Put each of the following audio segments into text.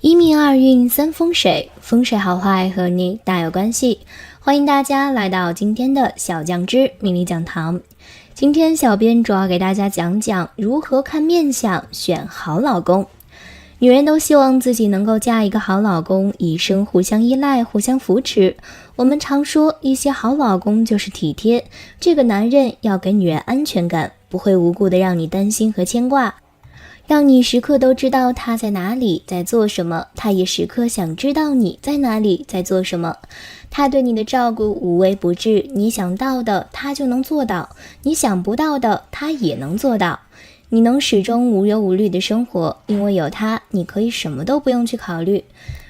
一命二运三风水，风水好坏和你大有关系。欢迎大家来到今天的小酱汁命理讲堂。今天小编主要给大家讲讲如何看面相选好老公。女人都希望自己能够嫁一个好老公，一生互相依赖，互相扶持。我们常说一些好老公就是体贴，这个男人要给女人安全感，不会无故的让你担心和牵挂，让你时刻都知道他在哪里，在做什么，他也时刻想知道你在哪里，在做什么。他对你的照顾无微不至，你想到的他就能做到，你想不到的他也能做到。你能始终无忧无虑的生活，因为有他，你可以什么都不用去考虑。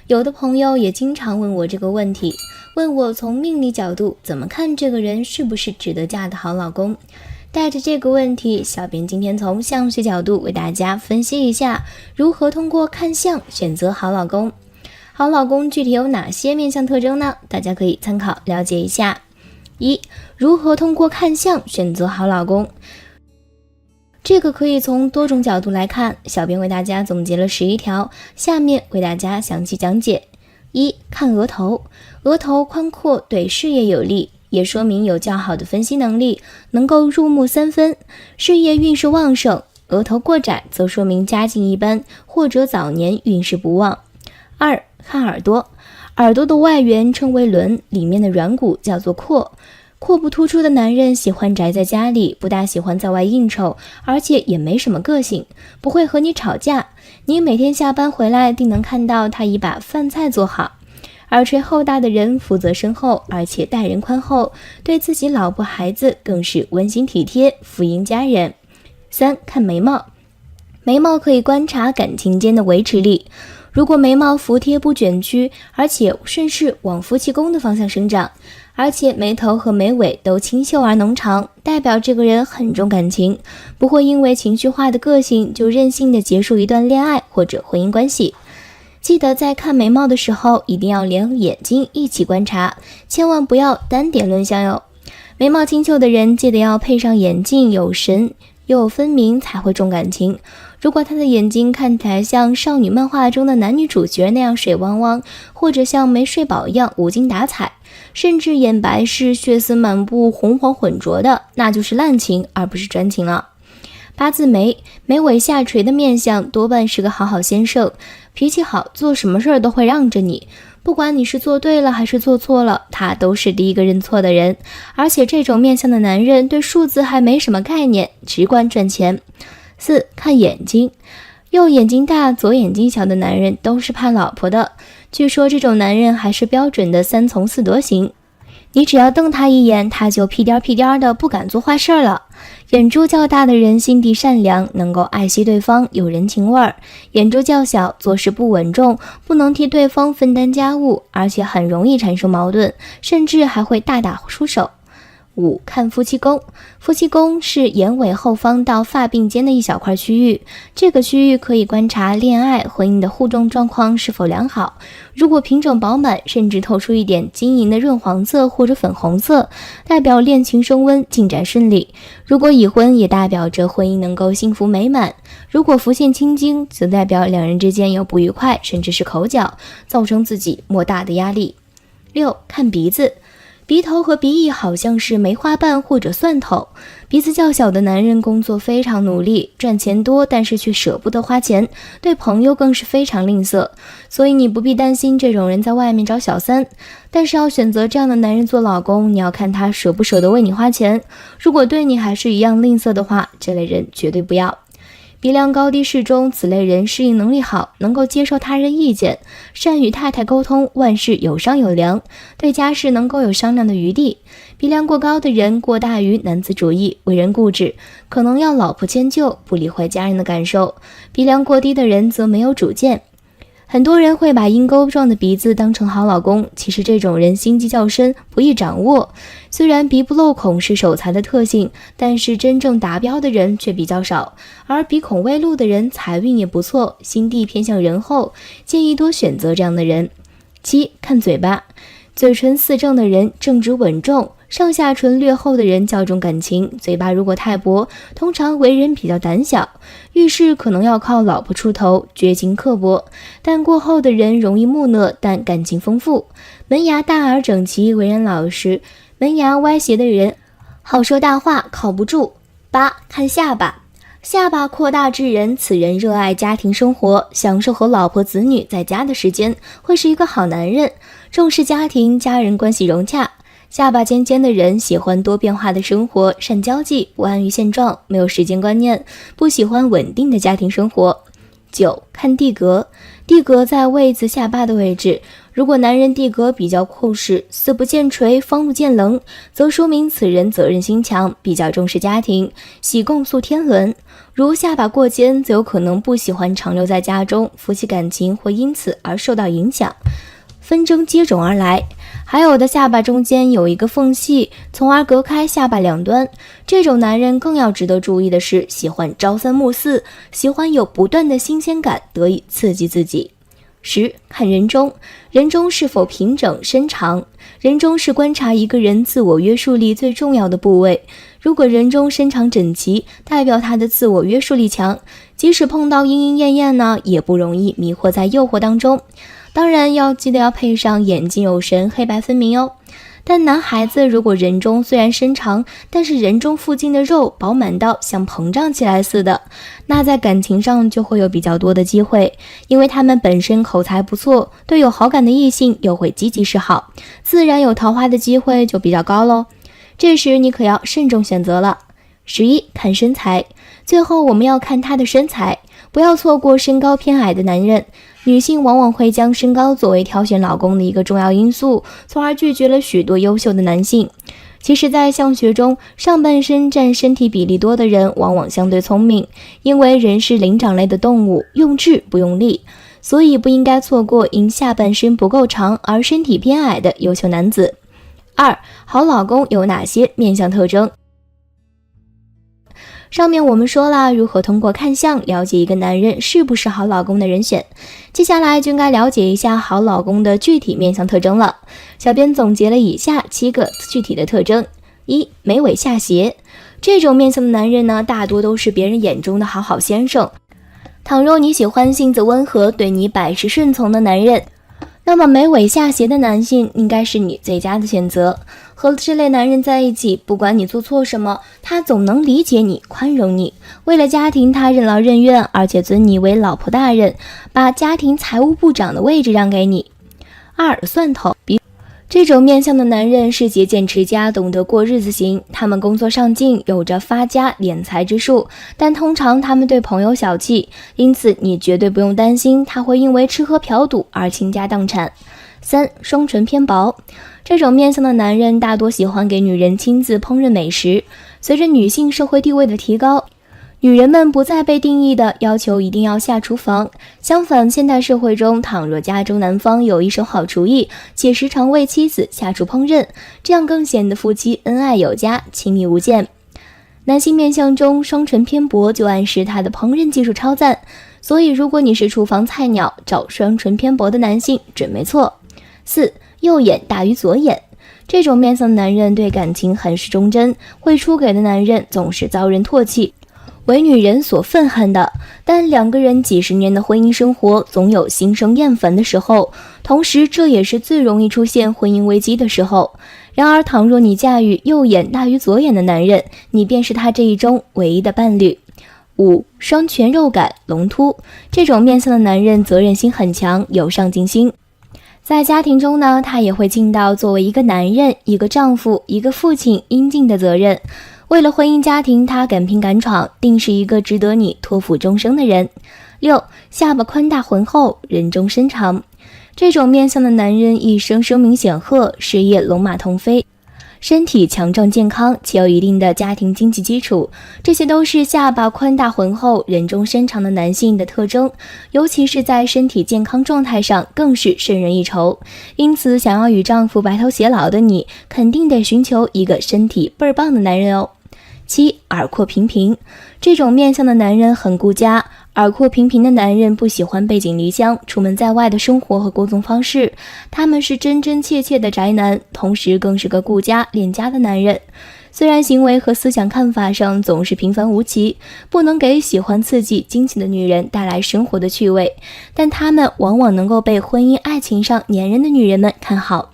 有的朋友也经常问我这个问题，问我从命理角度怎么看这个人是不是值得嫁的好老公。带着这个问题，小编今天从相学角度为大家分析一下如何通过看相选择好老公。好老公具体有哪些面相特征呢？大家可以参考了解一下。一、如何通过看相选择好老公？这个可以从多种角度来看，小编为大家总结了11条，下面为大家详细讲解。一、看额头，额头宽阔对事业有利，也说明有较好的分析能力，能够入木3分，事业运势旺盛。额头过窄则说明家境一般，或者早年运势不旺。二、看耳朵，耳朵的外缘称为轮，里面的软骨叫做廓。廓不突出的男人喜欢宅在家里，不大喜欢在外应酬，而且也没什么个性，不会和你吵架。你每天下班回来定能看到他已把饭菜做好。耳垂厚大的人福泽深厚，而且待人宽厚，对自己老婆孩子更是温馨体贴，福音家人。三、看眉毛，眉毛可以观察感情间的维持力。如果眉毛服帖不卷曲，而且顺势往夫妻宫的方向生长，而且眉头和眉尾都清秀而浓长，代表这个人很重感情，不会因为情绪化的个性就任性的结束一段恋爱或者婚姻关系。记得在看眉毛的时候，一定要连眼睛一起观察，千万不要单点论相哟。眉毛清秀的人记得要配上眼镜，有神又分明才会重感情。如果他的眼睛看起来像少女漫画中的男女主角那样水汪汪，或者像没睡饱一样无精打采，甚至眼白是血丝满布红黄混浊的，那就是滥情而不是专情了。八字眉，眉尾下垂的面相多半是个好好先生，脾气好，做什么事儿都会让着你，不管你是做对了还是做错了，他都是第一个认错的人。而且这种面相的男人对数字还没什么概念，只管赚钱。四、看眼睛，右眼睛大左眼睛小的男人都是怕老婆的，据说这种男人还是标准的3从4德型，你只要瞪他一眼，他就屁颠屁颠的不敢做坏事了。眼珠较大的人心地善良，能够爱惜对方，有人情味儿；眼珠较小，做事不稳重，不能替对方分担家务，而且很容易产生矛盾，甚至还会大打出手。五、看夫妻宫，夫妻宫是眼尾后方到发鬓间的一小块区域，这个区域可以观察恋爱、婚姻的互动状况是否良好。如果平整饱满，甚至透出一点晶莹的润黄色或者粉红色，代表恋情升温，进展顺利。如果已婚，也代表着婚姻能够幸福美满。如果浮现青筋，则代表两人之间有不愉快，甚至是口角，造成自己莫大的压力。六、看鼻子，鼻头和鼻翼好像是梅花瓣或者蒜头。鼻子较小的男人工作非常努力，赚钱多，但是却舍不得花钱，对朋友更是非常吝啬，所以你不必担心这种人在外面找小三。但是要选择这样的男人做老公，你要看他舍不舍得为你花钱，如果对你还是一样吝啬的话，这类人绝对不要。鼻梁高低适中，此类人适应能力好，能够接受他人意见，善与太太沟通，万事有商有量，对家事能够有商量的余地。鼻梁过高的人过大于男子主义，为人固执，可能要老婆迁就，不理会家人的感受。鼻梁过低的人则没有主见。很多人会把鹰钩状的鼻子当成好老公，其实这种人心机较深，不易掌握。虽然鼻不漏孔是守财的特性，但是真正达标的人却比较少，而鼻孔未露的人财运也不错，心地偏向仁厚，建议多选择这样的人。七、看嘴巴，嘴唇四正的人正直稳重，上下唇略厚的人较重感情，嘴巴如果太薄，通常为人比较胆小，遇事可能要靠老婆出头，绝情刻薄，但过后的人容易木讷，但感情丰富。门牙大而整齐，为人老实，门牙歪斜的人好说大话，靠不住。8. 看下巴，下巴扩大之人，此人热爱家庭生活，享受和老婆子女在家的时间，会是一个好男人，重视家庭，家人关系融洽。下巴尖尖的人喜欢多变化的生活，善交际，不安于现状，没有时间观念，不喜欢稳定的家庭生活。9. 看地格，地格在位子下巴的位置，如果男人地格比较厚实，四不见垂，方不见棱，则说明此人责任心强，比较重视家庭，喜共诉天伦。如下巴过尖，则有可能不喜欢长留在家中，夫妻感情会因此而受到影响，纷争接踵而来。还有的下巴中间有一个缝隙，从而隔开下巴两端，这种男人更要值得注意的是，喜欢朝三暮四，喜欢有不断的新鲜感，得以刺激自己。10. 看人中，人中是否平整伸长，人中是观察一个人自我约束力最重要的部位，如果人中伸长整齐，代表他的自我约束力强，即使碰到莺莺燕燕呢，也不容易迷惑在诱惑当中。当然要记得要配上眼睛有神，黑白分明哦。但男孩子如果人中虽然伸长，但是人中附近的肉饱满到像膨胀起来似的，那在感情上就会有比较多的机会，因为他们本身口才不错，对有好感的异性又会积极示好，自然有桃花的机会就比较高咯。这时你可要慎重选择了。11. 看身材，最后我们要看他的身材，不要错过身高偏矮的男人。女性往往会将身高作为挑选老公的一个重要因素，从而拒绝了许多优秀的男性。其实在相学中，上半身占身体比例多的人往往相对聪明，因为人是灵长类的动物，用智不用力，所以不应该错过因下半身不够长而身体偏矮的优秀男子。2. 好老公有哪些面相特征？上面我们说了如何通过看相了解一个男人是不是好老公的人选，接下来就应该了解一下好老公的具体面相特征了。小编总结了以下7个具体的特征。1. 眉尾下斜，这种面相的男人呢，大多都是别人眼中的好先生。倘若你喜欢性子温和，对你百事顺从的男人，那么眉尾下斜的男性应该是你最佳的选择。和这类男人在一起，不管你做错什么，他总能理解你，宽容你。为了家庭，他任劳任怨，而且尊你为老婆大人，把家庭财务部长的位置让给你。2. 蒜头，这种面相的男人是节俭持家，懂得过日子型，他们工作上进，有着发家敛财之术，但通常他们对朋友小气，因此你绝对不用担心他会因为吃喝嫖赌而倾家荡产。3. 双唇偏薄，这种面相的男人大多喜欢给女人亲自烹饪美食。随着女性社会地位的提高，女人们不再被定义的要求一定要下厨房。相反，现代社会中，倘若家中男方有一手好厨艺，且时常为妻子下厨烹饪，这样更显得夫妻恩爱有加，亲密无间。男性面相中双唇偏薄，就暗示他的烹饪技术超赞，所以如果你是厨房菜鸟，找双唇偏薄的男性准没错。4. 右眼大于左眼，这种面相的男人对感情很是忠贞，会出轨的男人总是遭人唾弃，为女人所愤恨的。但两个人几十年的婚姻生活，总有心生厌烦的时候，同时这也是最容易出现婚姻危机的时候。然而倘若你驾驭右眼大于左眼的男人，你便是他这一中唯一的伴侣。5. 双全肉感龙突，这种面相的男人责任心很强，有上进心。在家庭中呢，他也会尽到作为一个男人、一个丈夫、一个父亲应尽的责任。为了婚姻家庭，他敢拼敢闯，定是一个值得你托付终生的人。6. 下巴宽大浑厚，人中身长，这种面相的男人一生声名显赫，事业龙马腾飞，身体强壮健康，且有一定的家庭经济基础，这些都是下巴宽大浑厚、人中身长的男性的特征，尤其是在身体健康状态上更是胜人一筹。因此想要与丈夫白头偕老的你，肯定得寻求一个身体倍儿棒的男人哦。7. 耳廓平平，这种面相的男人很顾家，耳廓平平的男人不喜欢背井离乡、出门在外的生活和工作方式，他们是真真切切的宅男，同时更是个顾家恋家的男人。虽然行为和思想看法上总是平凡无奇，不能给喜欢刺激惊喜的女人带来生活的趣味，但他们往往能够被婚姻爱情上粘人的女人们看好。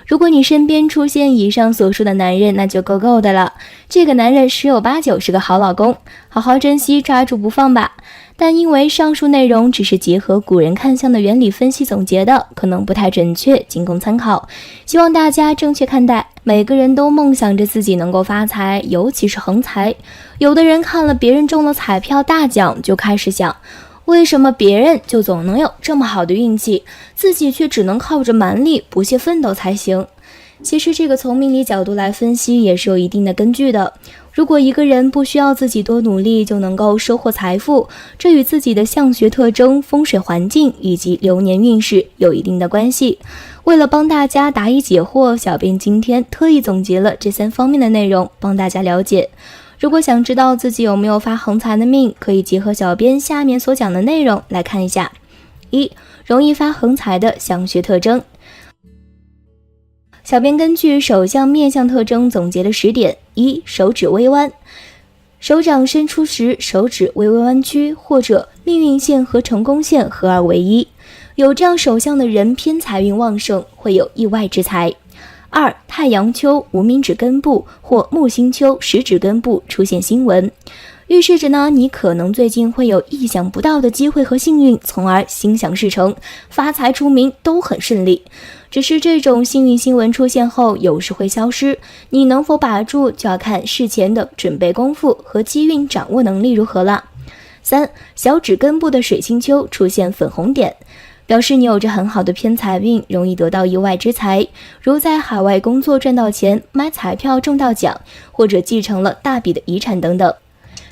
如果你身边出现以上所述的男人，那就够够的了，这个男人十有八九是个好老公，好好珍惜，抓住不放吧。但因为上述内容只是结合古人看相的原理分析总结的，可能不太准确，仅供参考，希望大家正确看待。每个人都梦想着自己能够发财，尤其是横财。有的人看了别人中了彩票大奖，就开始想，为什么别人就总能有这么好的运气，自己却只能靠着蛮力不懈奋斗才行？其实这个从命理角度来分析也是有一定的根据的。如果一个人不需要自己多努力就能够收获财富，这与自己的相学特征、风水环境以及流年运势有一定的关系。为了帮大家答疑解惑，小编今天特意总结了这3方面的内容，帮大家了解。如果想知道自己有没有发横财的命，可以结合小编下面所讲的内容来看一下。1. 容易发横财的相学特征。小编根据手相面相特征总结了10点。1. 手指微弯，手掌伸出时手指微微弯曲，或者命运线和成功线合二为一，有这样手相的人偏财运旺盛，会有意外之财。2. 太阳丘无名指根部或木星丘食指根部出现星纹，预示着呢，你可能最近会有意想不到的机会和幸运，从而心想事成，发财出名都很顺利。只是这种幸运新闻出现后，有时会消失，你能否把住，就要看事前的准备功夫和机运掌握能力如何了。3. 小指根部的水晶丘出现粉红点，表示你有着很好的偏财运，容易得到意外之财，如在海外工作赚到钱，买彩票中到奖，或者继承了大笔的遗产等等。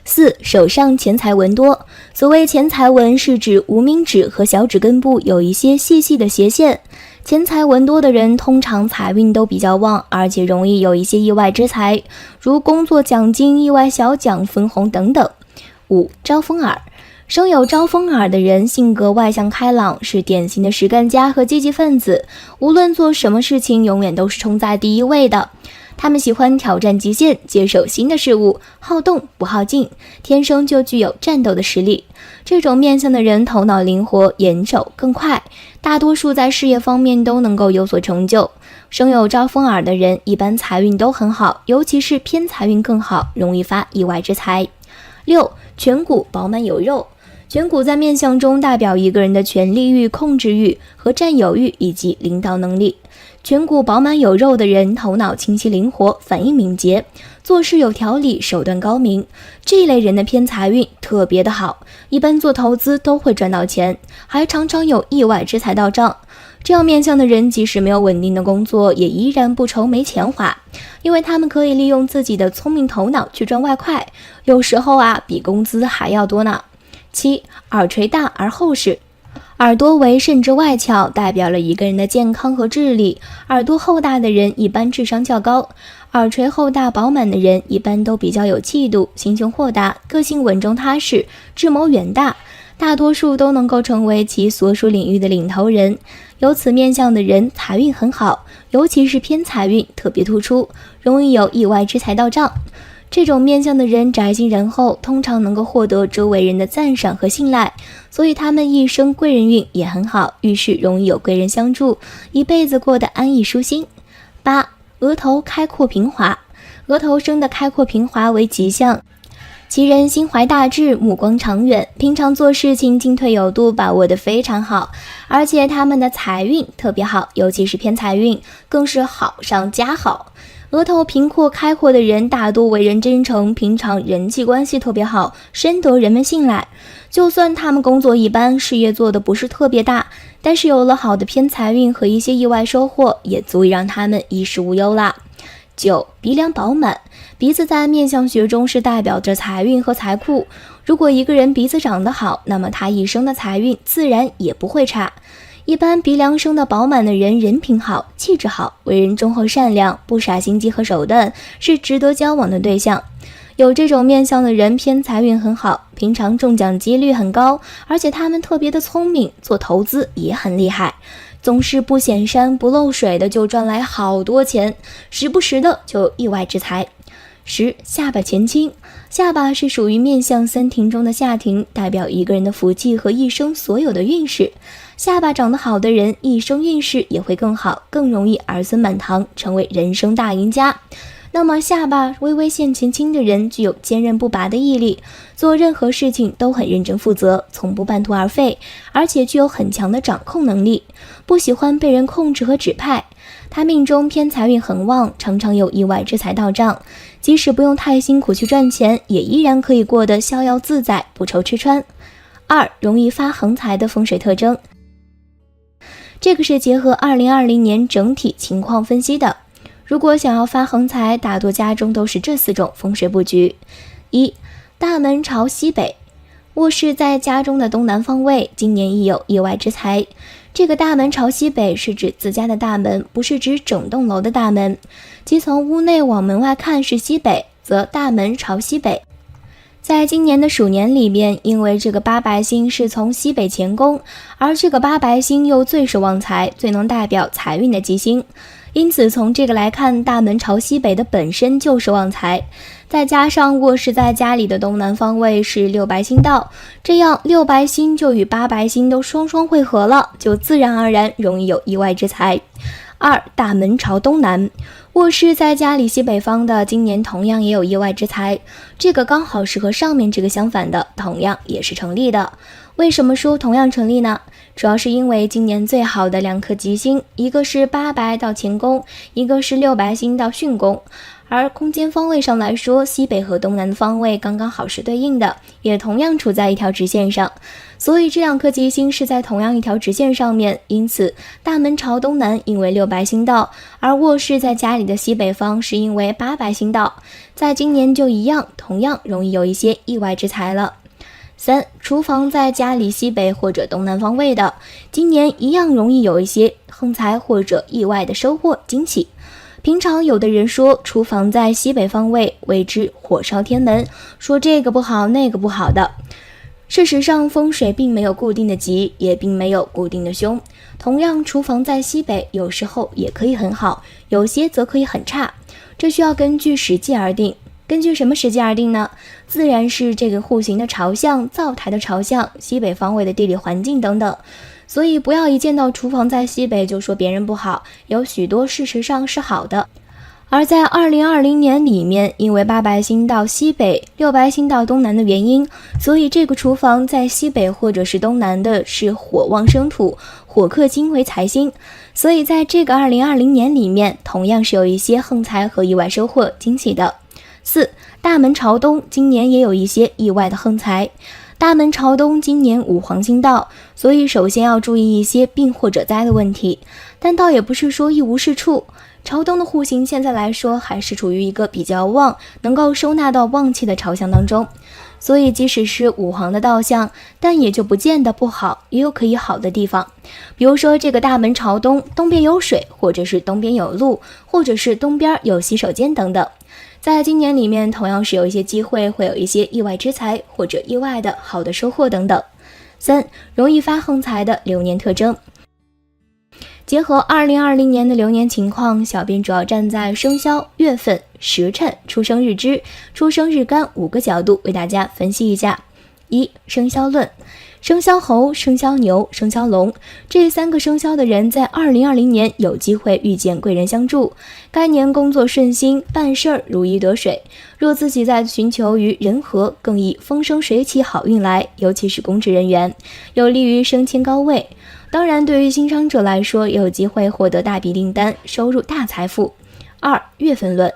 4. 手上钱财纹多，所谓钱财纹是指无名指和小指根部有一些细细的斜线，钱财纹多的人通常财运都比较旺，而且容易有一些意外之财，如工作奖金、意外小奖、分红等等。5. 招风耳，生有招风耳的人性格外向开朗，是典型的实干家和积极分子，无论做什么事情永远都是冲在第一位的。他们喜欢挑战极限，接受新的事物，好动不好静，天生就具有战斗的实力。这种面相的人头脑灵活，眼手更快，大多数在事业方面都能够有所成就。生有招风耳的人一般财运都很好，尤其是偏财运更好，容易发意外之财。6. 颧骨饱满有肉，颧骨在面相中代表一个人的权力欲、控制欲和占有欲以及领导能力。颧骨饱满有肉的人头脑清晰灵活，反应敏捷，做事有条理，手段高明。这一类人的偏财运特别的好，一般做投资都会赚到钱，还常常有意外之财到账。这样面相的人即使没有稳定的工作，也依然不愁没钱花，因为他们可以利用自己的聪明头脑去赚外快，有时候比工资还要多呢。7. 耳垂大而厚实，耳朵为肾之外窍，代表了一个人的健康和智力。耳朵厚大的人一般智商较高，耳垂厚大饱满的人一般都比较有气度，心胸豁达，个性稳重踏实，智谋远大，大多数都能够成为其所属领域的领头人。有此面相的人财运很好，尤其是偏财运特别突出，容易有意外之财到账。这种面相的人宅心仁厚，通常能够获得周围人的赞赏和信赖，所以他们一生贵人运也很好，遇事容易有贵人相助，一辈子过得安逸舒心。8. 额头开阔平滑，额头生的开阔平滑为吉象，其人心怀大志，目光长远，平常做事情进退有度，把握得非常好，而且他们的财运特别好，尤其是偏财运更是好上加好。额头平阔开阔的人大多为人真诚，平常人际关系特别好，深得人们信赖。就算他们工作一般，事业做得不是特别大，但是有了好的偏财运和一些意外收获，也足以让他们衣食无忧啦。9. 鼻梁饱满，鼻子在面相学中是代表着财运和财库。如果一个人鼻子长得好，那么他一生的财运自然也不会差。一般鼻梁生的饱满的人，人品好，气质好，为人忠厚善良，不耍心机和手段，是值得交往的对象。有这种面相的人偏财运很好，平常中奖几率很高，而且他们特别的聪明，做投资也很厉害，总是不显山不漏水的就赚来好多钱，时不时的就有意外之财。10. 下巴前倾，下巴是属于面相三庭中的下庭，代表一个人的福气和一生所有的运势。下巴长得好的人，一生运势也会更好，更容易儿孙满堂，成为人生大赢家。那么下巴微微向前倾的人，具有坚韧不拔的毅力，做任何事情都很认真负责，从不半途而废，而且具有很强的掌控能力，不喜欢被人控制和指派。他命中偏财运很旺，常常有意外之财到账，即使不用太辛苦去赚钱，也依然可以过得逍遥自在，不愁吃穿。2. 容易发横财的风水特征，这个是结合2020年整体情况分析的。如果想要发横财，大多家中都是这4种风水布局。1. 大门朝西北，卧室在家中的东南方位，今年亦有意外之财。这个大门朝西北是指自家的大门，不是指整栋楼的大门，即从屋内往门外看是西北，则大门朝西北。在今年的鼠年里面，因为这个八白星是从西北前宫，而这个八白星又最是旺财，最能代表财运的吉星，因此从这个来看，大门朝西北的本身就是旺财，再加上卧室在家里的东南方位是六白星道，这样六白星就与八白星都双双汇合了，就自然而然容易有意外之财。2. 大门朝东南，卧室在家里西北方的，今年同样也有意外之财，这个刚好是和上面这个相反的，同样也是成立的。为什么说同样成立呢？主要是因为今年最好的2颗吉星，一个是八白到乾宫，一个是六白星到巽宫，而空间方位上来说，西北和东南的方位刚刚好是对应的，也同样处在一条直线上，所以这2颗吉星是在同样一条直线上面，因此大门朝东南因为六白星道，而卧室在家里的西北方是因为八白星道，在今年就一样，同样容易有一些意外之财了。3. 厨房在家里西北或者东南方位的，今年一样容易有一些横财或者意外的收获惊喜。平常有的人说厨房在西北方位为之火烧天门，说这个不好那个不好的。事实上风水并没有固定的吉，也并没有固定的凶，同样厨房在西北有时候也可以很好，有些则可以很差，这需要根据实际而定。根据什么实际而定呢？自然是这个户型的朝向、灶台的朝向、西北方位的地理环境等等。所以不要一见到厨房在西北就说别人不好，有许多事实上是好的。而在2020年里面，因为八白星到西北，六白星到东南的原因，所以这个厨房在西北或者是东南的是火旺生土，火克金为财星，所以在这个2020年里面，同样是有一些横财和意外收获惊喜的。4. 大门朝东，今年也有一些意外的横财。大门朝东，今年五黄星到，所以首先要注意一些病或者灾的问题，但倒也不是说一无是处。朝东的户型现在来说还是处于一个比较旺，能够收纳到旺气的朝向当中，所以即使是五黄的道向，但也就不见得不好，也有可以好的地方。比如说这个大门朝东，东边有水，或者是东边有路，或者是东边有洗手间等等。在今年里面同样是有一些机会，会有一些意外之财或者意外的好的收获等等。3. 容易发横财的流年特征。结合2020年的流年情况，小编主要站在生肖、月份、时辰、出生日支、出生日干5个角度为大家分析一下。1. 生肖论，生肖猴、生肖牛、生肖龙这3个生肖的人在2020年有机会遇见贵人相助，该年工作顺心，办事儿如鱼得水。若自己在寻求于人和，更以风生水起好运来，尤其是公职人员，有利于升迁高位。当然对于新商者来说，也有机会获得大笔订单，收入大财富。2. 月份论，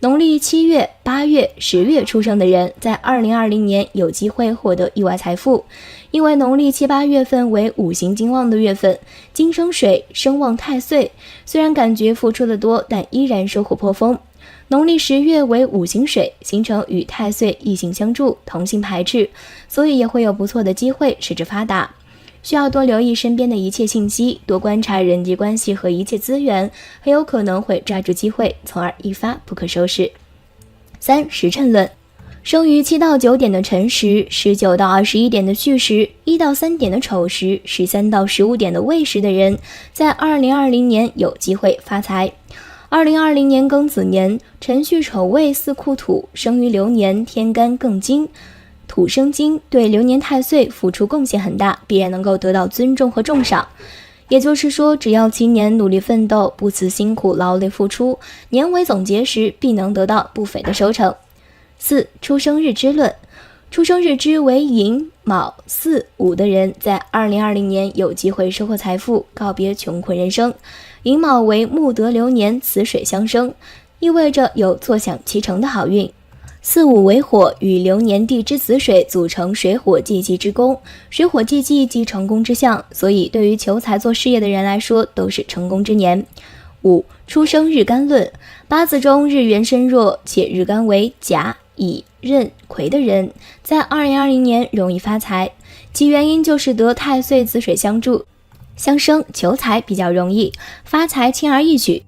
农历7月、8月、10月出生的人，在2020年有机会获得意外财富，因为农历7、8月份为五行金旺的月份，金生水，生旺太岁，虽然感觉付出的多，但依然收获颇丰。农历10月为五行水，形成与太岁异性相助，同性排斥，所以也会有不错的机会使之发达。需要多留意身边的一切信息，多观察人际关系和一切资源，很有可能会抓住机会，从而一发不可收拾。3. 时辰论，生于7到9点的辰时，19到21点的戌时，1到3点的丑时，13到15点的未时的人，在2020年有机会发财。2020年庚子年，辰戌丑未四库土，生于流年，天干艮金，土生金，对流年太岁付出贡献很大，必然能够得到尊重和重赏。也就是说，只要今年努力奋斗，不辞辛苦劳累付出，年尾总结时必能得到不菲的收成。4. 出生日支论。出生日支为寅、卯、巳、午的人，在2020年有机会收获财富，告别穷困人生。寅卯为木德流年，此水相生，意味着有坐享其成的好运。巳午为火，与流年地支子水组成水火既济之宫，水火既济即成功之象，所以对于求财做事业的人来说都是成功之年。5. 出生日干论。八字中日元身弱，且日干为甲、乙、壬、癸的人，在2020年容易发财，其原因就是得太岁子水相助相生，求财比较容易，发财轻而易举。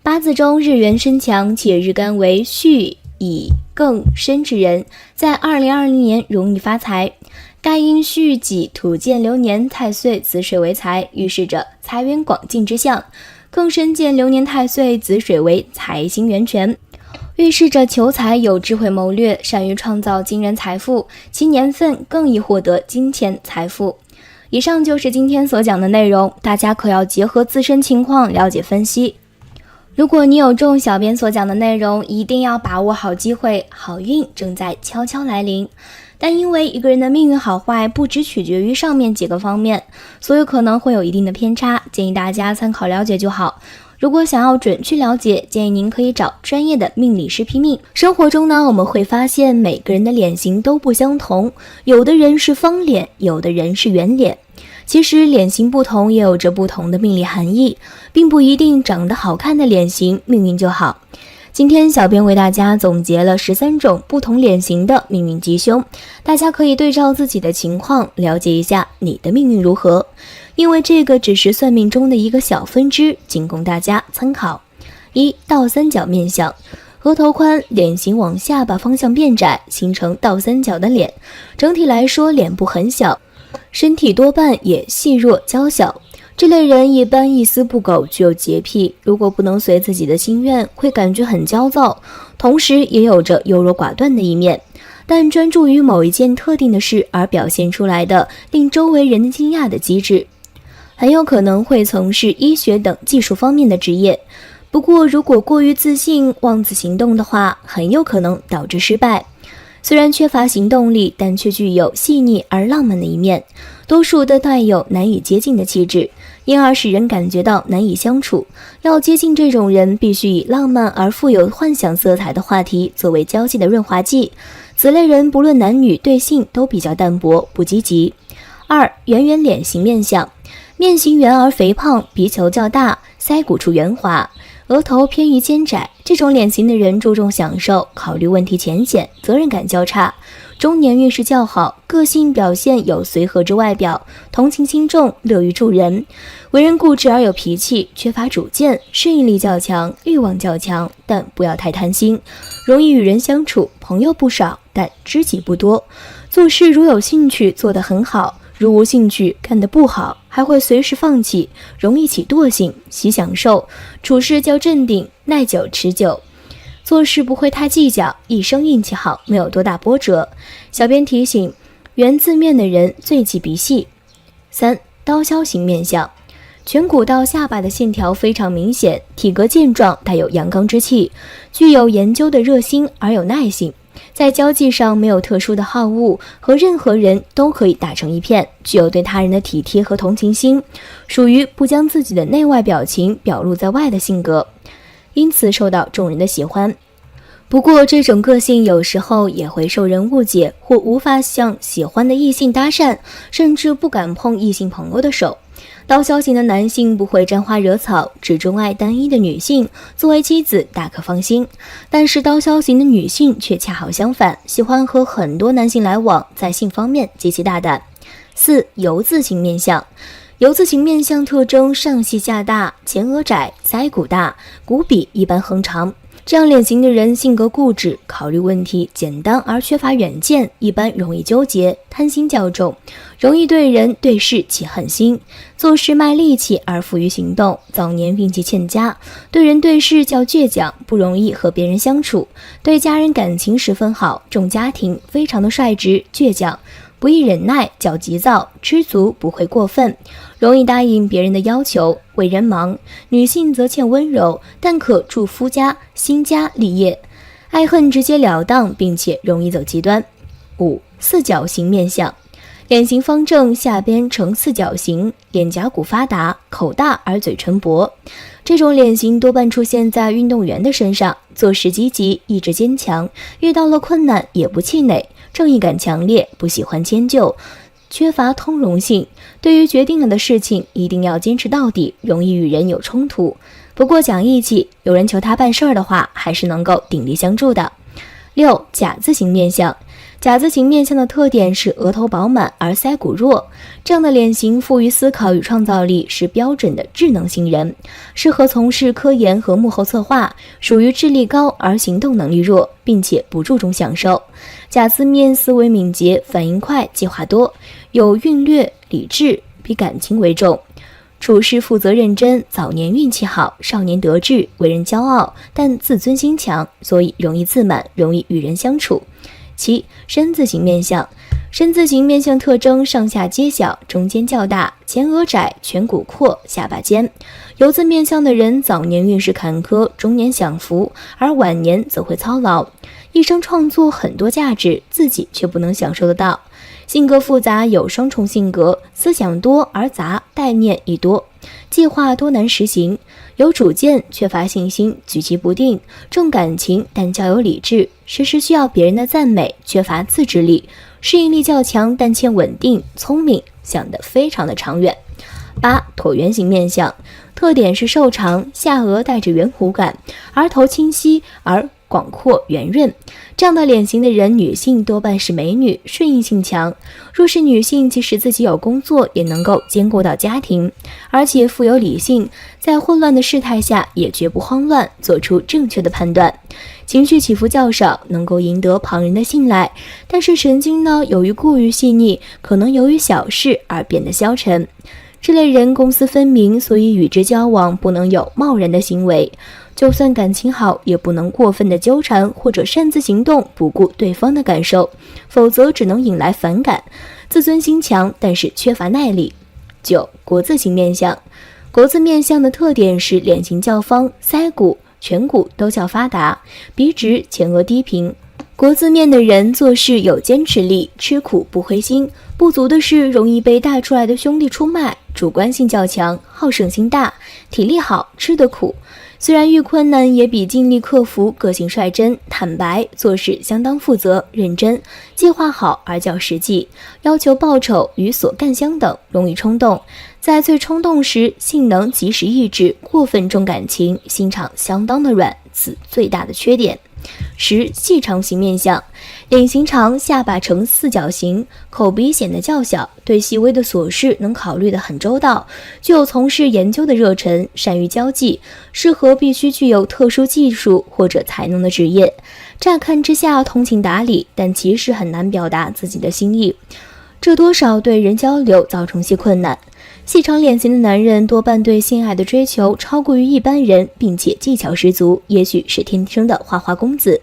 八字中日元身强，且日干为戌、乙、庚、申之人，在2020年容易发财。盖因戌己土建流年太岁子水为财，预示着财源广进之象，更深见流年太岁子水为财星源泉，预示着求财有智慧谋略，善于创造惊人财富，其年份更易获得金钱财富。以上就是今天所讲的内容，大家可要结合自身情况了解分析。如果你有中小编所讲的内容，一定要把握好机会，好运正在悄悄来临。但因为一个人的命运好坏不只取决于上面几个方面，所以可能会有一定的偏差，建议大家参考了解就好。如果想要准确了解，建议您可以找专业的命理师批命。生活中呢，我们会发现每个人的脸型都不相同，有的人是方脸，有的人是圆脸。其实脸型不同也有着不同的命理含义，并不一定长得好看的脸型命运就好。今天小编为大家总结了13种不同脸型的命运吉凶，大家可以对照自己的情况了解一下你的命运如何，因为这个只是算命中的一个小分支，仅供大家参考。1. 倒三角面相。额头宽，脸型往下巴方向变窄，形成倒三角的脸，整体来说脸部很小，身体多半也细弱娇小。这类人一般一丝不苟，具有洁癖，如果不能随自己的心愿，会感觉很焦躁，同时也有着优柔寡断的一面。但专注于某一件特定的事而表现出来的令周围人惊讶的机智，很有可能会从事医学等技术方面的职业。不过如果过于自信妄自行动的话，很有可能导致失败。虽然缺乏行动力，但却具有细腻而浪漫的一面，多数都带有难以接近的气质，因而使人感觉到难以相处。要接近这种人，必须以浪漫而富有幻想色彩的话题作为交际的润滑剂。此类人不论男女，对性都比较淡薄，不积极。2. 圆圆脸型面相。面型圆而肥胖，鼻球较大，腮骨处圆滑，额头偏于肩窄，这种脸型的人注重享受，考虑问题浅显，责任感较差，中年运势较好，个性表现有随和之外表，同情心重，乐于助人，为人固执而有脾气，缺乏主见，适应力较强，欲望较强，但不要太贪心，容易与人相处，朋友不少，但知己不多。做事如有兴趣，做得很好，如无兴趣，干得不好，还会随时放弃，容易起惰性，喜享受，处事较镇定，耐久持久，做事不会太计较，一生运气好，没有多大波折。小编提醒，圆字面的人最忌鼻细。3. 刀削型面相。颧骨到下巴的线条非常明显，体格健壮，带有阳刚之气，具有研究的热心而有耐性，在交际上没有特殊的好恶，和任何人都可以打成一片，具有对他人的体贴和同情心，属于不将自己的内外表情表露在外的性格，因此受到众人的喜欢。不过这种个性有时候也会受人误解，或无法向喜欢的异性搭讪，甚至不敢碰异性朋友的手。刀削型的男性不会沾花惹草，只钟爱单一的女性，作为妻子大可放心。但是刀削型的女性却恰好相反，喜欢和很多男性来往，在性方面极其大胆。4. 油字型面相。油字型面相特征上细下大，前额窄，腮骨大，骨比一般横长，这样脸型的人性格固执，考虑问题简单而缺乏远见，一般容易纠结，贪心较重，容易对人对事起狠心，做事卖力气而富于行动，早年运气欠佳，对人对事较倔强，不容易和别人相处，对家人感情十分好，重家庭，非常的率直倔强，不易忍耐，较急躁，知足不会过分，容易答应别人的要求，为人忙。女性则欠温柔，但可助夫家兴家立业，爱恨直截了当，并且容易走极端。5. 四角形面相，脸型方正，下边呈四角形，脸颊骨发达，口大而嘴唇薄。这种脸型多半出现在运动员的身上，做事积极，意志坚强，遇到了困难也不气馁，正义感强烈，不喜欢迁就，缺乏通融性，对于决定了的事情一定要坚持到底，容易与人有冲突。不过讲义气，有人求他办事儿的话，还是能够鼎力相助的。6. 甲字形面相，甲字形面相的特点是额头饱满而腮骨弱，这样的脸型富于思考与创造力，是标准的智能型人，适合从事科研和幕后策划，属于智力高而行动能力弱，并且不注重享受。甲字面思维敏捷，反应快，计划多，有韵略，理智，比感情为重，处事负责认真，早年运气好，少年得志，为人骄傲，但自尊心强，所以容易自满，容易与人相处。7. 身字形面相，身字形面相特征上下皆小，中间较大，前额窄，颧骨阔，下巴尖。酉字面相的人早年运势坎坷，中年享福，而晚年则会操劳，一生创作很多价值，自己却不能享受得到。性格复杂，有双重性格，思想多而杂，概念亦多，计划多难实行，有主见，缺乏信心，举棋不定，重感情，但较有理智，时时需要别人的赞美，缺乏自制力，适应力较强，但欠稳定，聪明，想得非常的长远。8. 椭圆形面相，特点是瘦长，下颚带着圆弧感，额头清晰而广阔圆润，这样的脸型的人，女性多半是美女，顺应性强。若是女性，即使自己有工作，也能够兼顾到家庭，而且富有理性，在混乱的事态下也绝不慌乱，做出正确的判断。情绪起伏较少，能够赢得旁人的信赖，但是神经呢，由于过于细腻，可能由于小事而变得消沉。这类人公私分明，所以与之交往不能有贸然的行为，就算感情好，也不能过分的纠缠或者擅自行动，不顾对方的感受，否则只能引来反感。自尊心强，但是缺乏耐力。9. 国字形面相，国字面相的特点是脸型较方，腮骨、颧骨都较发达，鼻直，前额低平。国字面的人做事有坚持力，吃苦不灰心，不足的是容易被带出来的兄弟出卖，主观性较强，好胜心大，体力好，吃得苦。虽然遇困难也比尽力克服，个性率真坦白，做事相当负责认真，计划好而较实际，要求报酬与所干相等，容易冲动，在最冲动时性能及时抑制，过分重感情，心肠相当的软，此最大的缺点。10. 细长型面相，脸型长，下巴呈四角形，口鼻显得较小，对细微的琐事能考虑得很周到，具有从事研究的热忱，善于交际，适合必须具有特殊技术或者才能的职业。乍看之下通情达理，但其实很难表达自己的心意，这多少对人交流造成些困难。细长脸型的男人多半对性爱的追求超过于一般人，并且技巧十足，也许是天生的花花公子。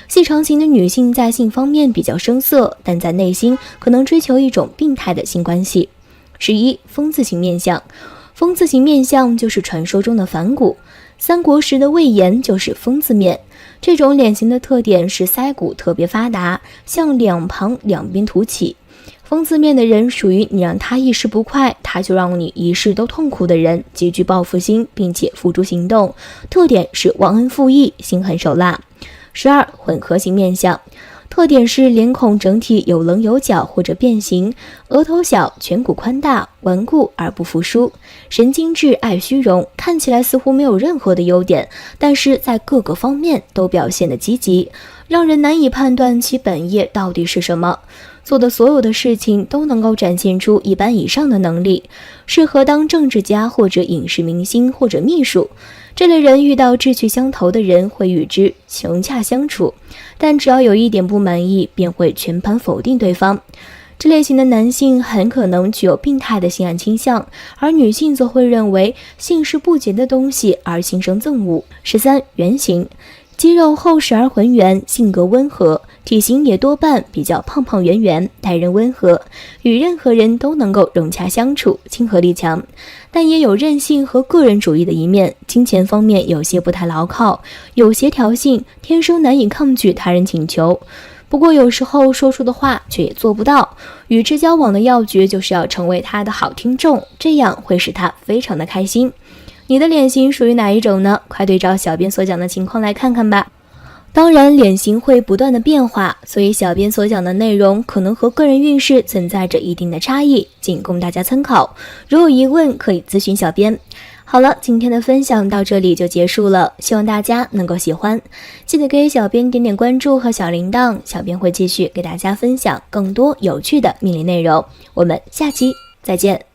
细长型的女性在性方面比较生涩，但在内心可能追求一种病态的性关系。11. 风字形面相，风字形面相就是传说中的反骨，三国时的魏延就是风字面。这种脸型的特点是腮骨特别发达，向两边凸起。风字面的人属于你让他一时不快，他就让你一世都痛苦的人，极具报复心，并且付诸行动，特点是忘恩负义，心狠手辣。12. 混合型面相，特点是脸孔整体有棱有角或者变形，额头小，颧骨宽大，顽固而不服输，神经质，爱虚荣，看起来似乎没有任何的优点，但是在各个方面都表现得积极，让人难以判断其本业到底是什么。做的所有的事情都能够展现出一般以上的能力，适合当政治家或者影视明星或者秘书。这类人遇到志趣相投的人会与之融洽相处，但只要有一点不满意，便会全盘否定对方。这类型的男性很可能具有病态的性爱倾向，而女性则会认为性是不洁的东西而心生憎恶。13. 圆形，肌肉厚实而浑圆，性格温和，体型也多半比较胖胖圆圆，待人温和，与任何人都能够融洽相处，亲和力强，但也有任性和个人主义的一面，金钱方面有些不太牢靠，有协调性，天生难以抗拒他人请求。不过有时候说出的话却也做不到，与之交往的要诀就是要成为他的好听众，这样会使他非常的开心。你的脸型属于哪一种呢？快对照小编所讲的情况来看看吧。当然脸型会不断的变化，所以小编所讲的内容可能和个人运势存在着一定的差异，仅供大家参考，如有疑问可以咨询小编。好了，今天的分享到这里就结束了，希望大家能够喜欢，记得给小编点点关注和小铃铛，小编会继续给大家分享更多有趣的命理内容，我们下期再见。